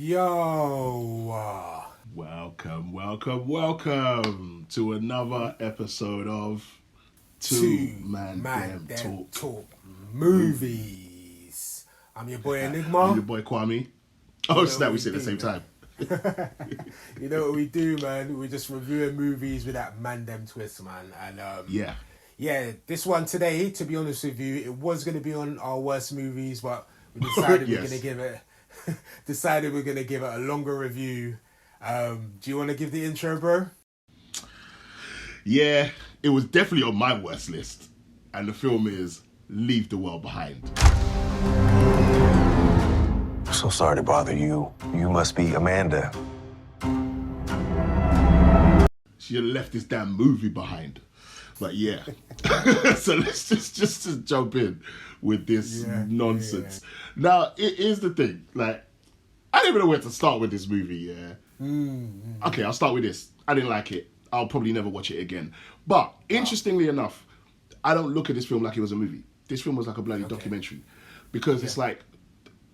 Yo! Welcome to another episode of Two ManDem Talk Movies. I'm your boy Enigma. I'm your boy Kwame. Oh, snap, we said at the same time. You know what we do, man? We just reviewing movies with that ManDem twist, man. And yeah, this one today, to be honest with you, it was going to be on our worst movies, but we decided Yes. we're going to give it... decided we're going to give it a longer review. Do you want to give the intro, bro? Yeah, it was definitely on my worst list. And the film is Leave the World Behind. So sorry to bother you. You must be Amanda. She had left this damn movie behind. But yeah. So let's just to jump in with this nonsense. Now, it is the thing. Like, I don't even know where to start with this movie, yeah. Okay, I'll start with this. I didn't like it. I'll probably never watch it again. But, interestingly enough, I don't look at this film like it was a movie. This film was like a bloody documentary. Because it's like,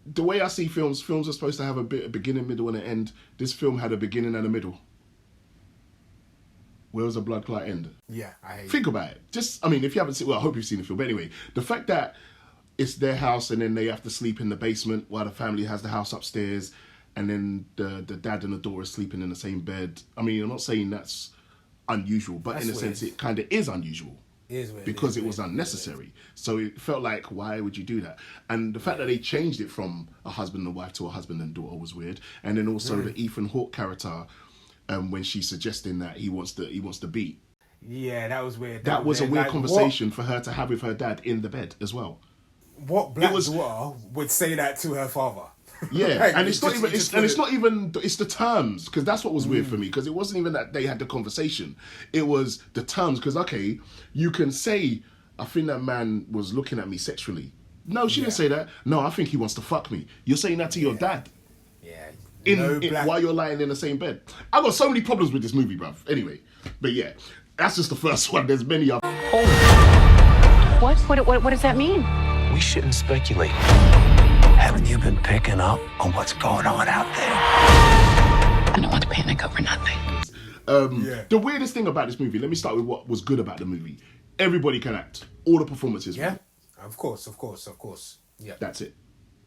the way I see films are supposed to have a beginning, middle, and an end. This film had a beginning and a middle. Where was the blood clot end? Yeah, I hate Think about it. Just, I mean, if you haven't seen, well, I hope you've seen the film. But anyway, the fact that it's their house and then they have to sleep in the basement while the family has the house upstairs, and then the dad and the daughter are sleeping in the same bed. I mean, I'm not saying that's unusual, but in a sense, it kind of is unusual. It is weird. Because it was unnecessary. So it felt like, why would you do that? And the fact that they changed it from a husband and wife to a husband and daughter was weird. And then also the Ethan Hawke character, when she's suggesting that he wants to beat. Yeah, that was weird. That was a weird like, conversation for her to have with her dad in the bed as well. What black daughter would say that to her father? Yeah, Like, and it's not even it's the terms, because that's what was weird for me, because it wasn't even that they had the conversation. It was the terms, because okay, you can say, I think that man was looking at me sexually. No, she didn't say that. No, I think he wants to fuck me. You're saying that to your dad. Yeah. While you're lying in the same bed. I've got so many problems with this movie, bruv. Anyway, but yeah, that's just the first one. There's many other. What does that mean? We shouldn't speculate. Haven't you been picking up on what's going on out there? I don't want to panic over nothing. The weirdest thing about this movie, let me start with what was good about the movie. Everybody can act. All the performances. Yeah, of course. Yeah. That's it.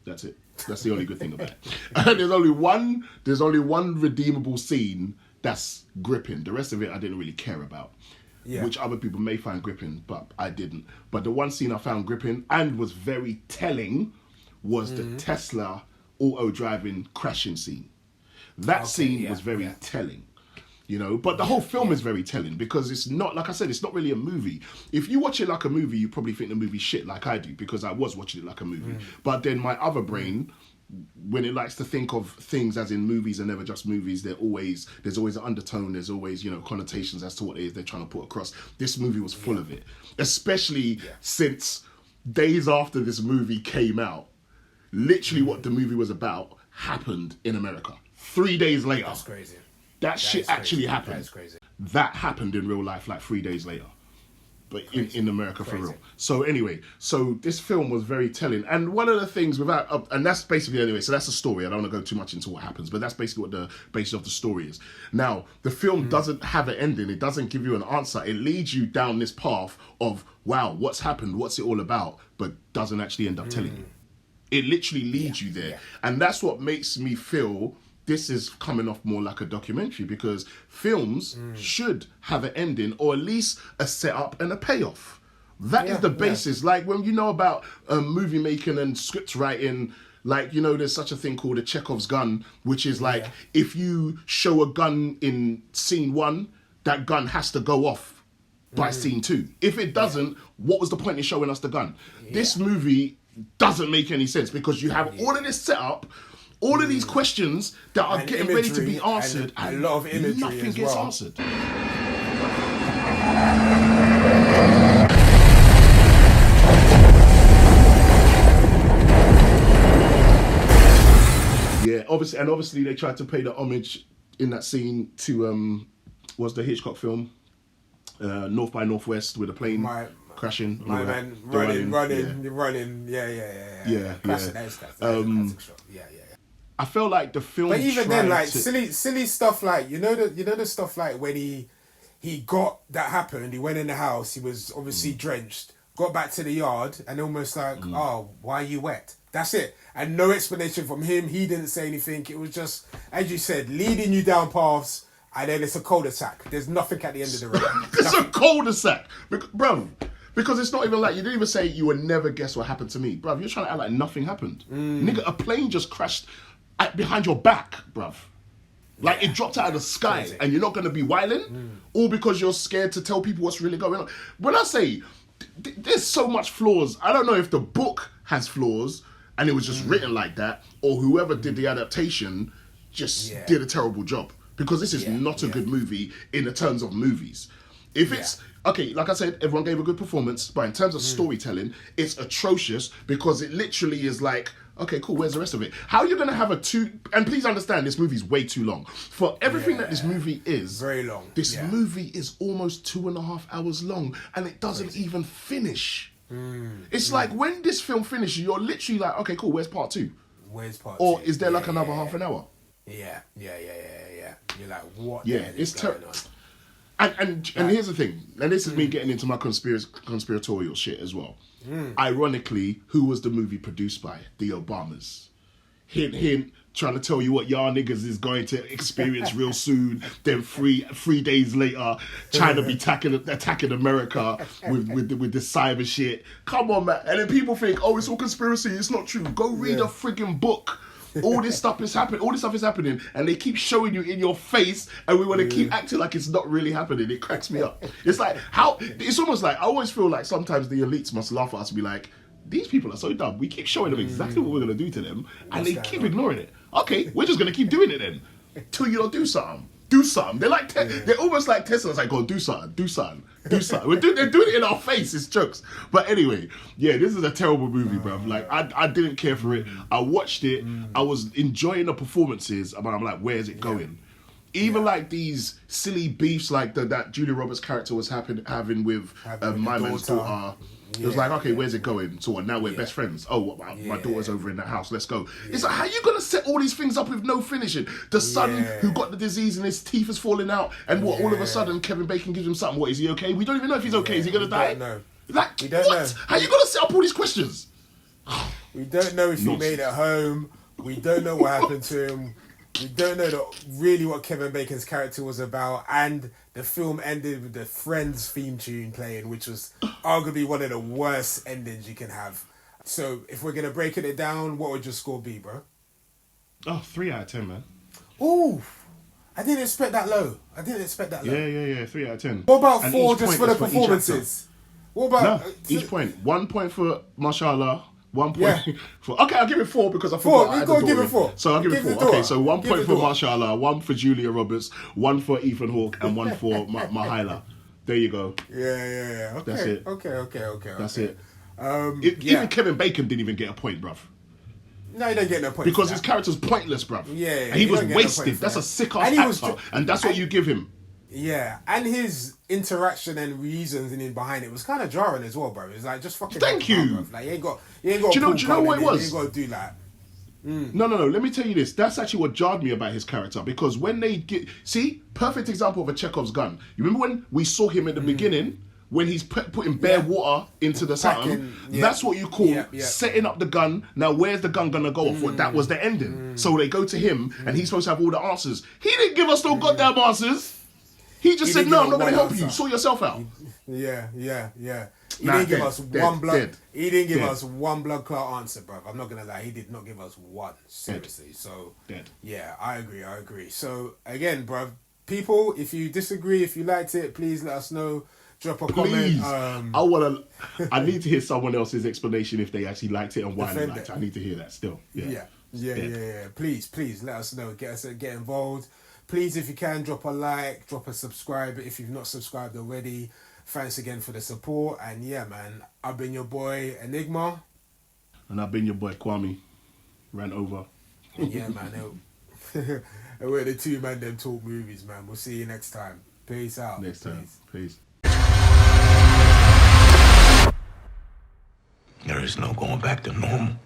That's the only good thing about it. And there's only one redeemable scene that's gripping. The rest of it I didn't really care about. Yeah. Which other people may find gripping, but I didn't. But the one scene I found gripping and was very telling was the Tesla auto driving crashing scene. That scene was very telling. You know, but the whole film is very telling, because it's not, like I said, it's not really a movie. If you watch it like a movie, you probably think the movie's shit, like I do, because I was watching it like a movie. But then my other brain, when it likes to think of things as in movies and never just movies, there's always an undertone, there's always, connotations as to what it is they're trying to put across. This movie was full of it, especially since days after this movie came out, literally what the movie was about happened in America. 3 days later. That's crazy. That shit actually happened. That's crazy. That happened in real life like 3 days later. But in America for real. So anyway, this film was very telling. And one of the things and that's basically anyway, so that's the story. I don't want to go too much into what happens, but that's basically what the basis of the story is. Now, the film doesn't have an ending. It doesn't give you an answer. It leads you down this path of, wow, what's happened? What's it all about? But doesn't actually end up telling you. It literally leads you there. Yeah. And that's what makes me feel this is coming off more like a documentary, because films should have an ending, or at least a setup and a payoff. That is the basis. Like when you know about movie making and script writing, like, there's such a thing called a Chekhov's gun, which is like, if you show a gun in scene 1, that gun has to go off by scene 2. If it doesn't, what was the point in showing us the gun? This movie doesn't make any sense, because you have all of this setup, all of these questions that are getting ready to be answered, and a lot of imagery nothing as gets well. answered. Yeah, obviously they tried to pay the homage in that scene to was the Hitchcock film North by Northwest, with a plane crashing. My man running. Yeah. Yeah. Classic shot. Yeah. I feel like the film. But even then, like silly stuff, like the stuff like when he got that happened. He went in the house. He was obviously drenched. Got back to the yard and almost like, oh, why are you wet? That's it. And no explanation from him. He didn't say anything. It was just, as you said, leading you down paths. And then it's a cul-de-sac. There's nothing at the end of the road. It's a cul-de-sac, bro. Because it's not even like, you didn't even say you would never guess what happened to me. Bruv, you're trying to act like nothing happened. Nigga, a plane just crashed behind your back, bruv. Like, it dropped out of the sky, crazy. And you're not going to be wilding? All because you're scared to tell people what's really going on. When I say, there's so much flaws, I don't know if the book has flaws, and it was just written like that, or whoever did the adaptation just did a terrible job. Because this is not a good movie in the terms of movies. If it's, okay, like I said, everyone gave a good performance, but in terms of storytelling, it's atrocious because it literally is like, okay, cool, where's the rest of it? How are you going to have and please understand, this movie's way too long. For everything that this movie is, very long. This movie is almost 2.5 hours long, and it doesn't even finish. It's like, when this film finishes, you're literally like, okay, cool, where's part 2? Where's part 2? Or is there like another half an hour? Yeah. You're like, what? Yeah, it's terrible. And here's the thing, and this is me getting into my conspiratorial shit as well. Ironically, who was the movie produced by? The Obamas. Hint, hint, trying to tell you what y'all niggas is going to experience real soon. Then three days later, China be attacking America with this cyber shit. Come on, man. And then people think, oh, it's all conspiracy. It's not true. Go read a friggin' book. All this stuff is happening, and they keep showing you in your face, and we want to keep acting like it's not really happening. It cracks me up. It's like, it's almost like, I always feel like sometimes the elites must laugh at us and be like, these people are so dumb. We keep showing them exactly what we're going to do to them, and they keep ignoring it. Okay, we're just going to keep doing it then. Till you don't do something. Do something. They're like, they're almost like testing us, like, go do something. They're doing it in our face. It's jokes. But anyway, yeah, this is a terrible movie, bruv. Like, I didn't care for it. I watched it. I was enjoying the performances, but I'm like, where's it going? Even like these silly beefs, like that Julia Roberts' character was having with my man's daughter. It was like, okay, where's it going? So what, now we're best friends. Oh, my daughter's over in that house. Let's go. It's like, how are you going to set all these things up with no finishing? The son who got the disease and his teeth is falling out, and what, all of a sudden Kevin Bacon gives him something. What, is he okay? We don't even know if he's okay. Is he going to die? No. Like, we don't know. How are you going to set up all these questions? We don't know if he made it home. We don't know what happened to him. We don't know really what Kevin Bacon's character was about, and the film ended with the Friends theme tune playing, which was arguably one of the worst endings you can have. So, if we're going to break it down, what would your score be, bro? Oh, 3 out of 10, man. Ooh, I didn't expect that low. Yeah, 3 out of 10. What about 4 just for the performances? What about... each point. 1 point for Mashallah. 1 point for... Okay, I'll give it 4 because I forgot. You've got to give it 4. So I'll give it 4. Okay, so 1 point for Mashallah, 1 for Julia Roberts, 1 for Ethan Hawke, and 1 for Mahaila. There you go. Yeah. Okay. That's it. Okay. That's it. Even Kevin Bacon didn't even get a point, bruv. No, he don't get no point. Because his character's pointless, bruv. Yeah. And he was wasted. That's a sick-ass actor. And that's what you give him. Yeah, and his interaction and reasoning behind it was kind of jarring as well, bro. It's like, just fucking... Thank you! Bro. Like, you ain't got do you know what it was? You ain't got to do that. No. Let me tell you this. That's actually what jarred me about his character. Because when they get... See? Perfect example of a Chekhov's gun. You remember when we saw him at the beginning? When he's putting bare water into the something? That's what you call setting up the gun. Now, where's the gun going to go off? Well, that was the ending. So they go to him, and he's supposed to have all the answers. He didn't give us no goddamn answers. He just said, no, I'm not going to help you. Sort yourself out. Yeah. He didn't give us one blood. He didn't give us one blood clot answer, bro. I'm not going to lie. He did not give us one. Seriously. So, yeah, I agree. So, again, bro, people, if you disagree, if you liked it, please let us know. Drop a comment. I need to hear someone else's explanation if they actually liked it and why they liked it. I need to hear that still. Yeah. Please let us know. Get involved. Please, if you can, drop a like, drop a subscribe if you've not subscribed already. Thanks again for the support. And yeah, man, I've been your boy Enigma. And I've been your boy Kwame. Ran over. Yeah, man. And we're the two ManDem Talk movies, man. We'll see you next time. Peace out. Next time. Peace. There is no going back to normal.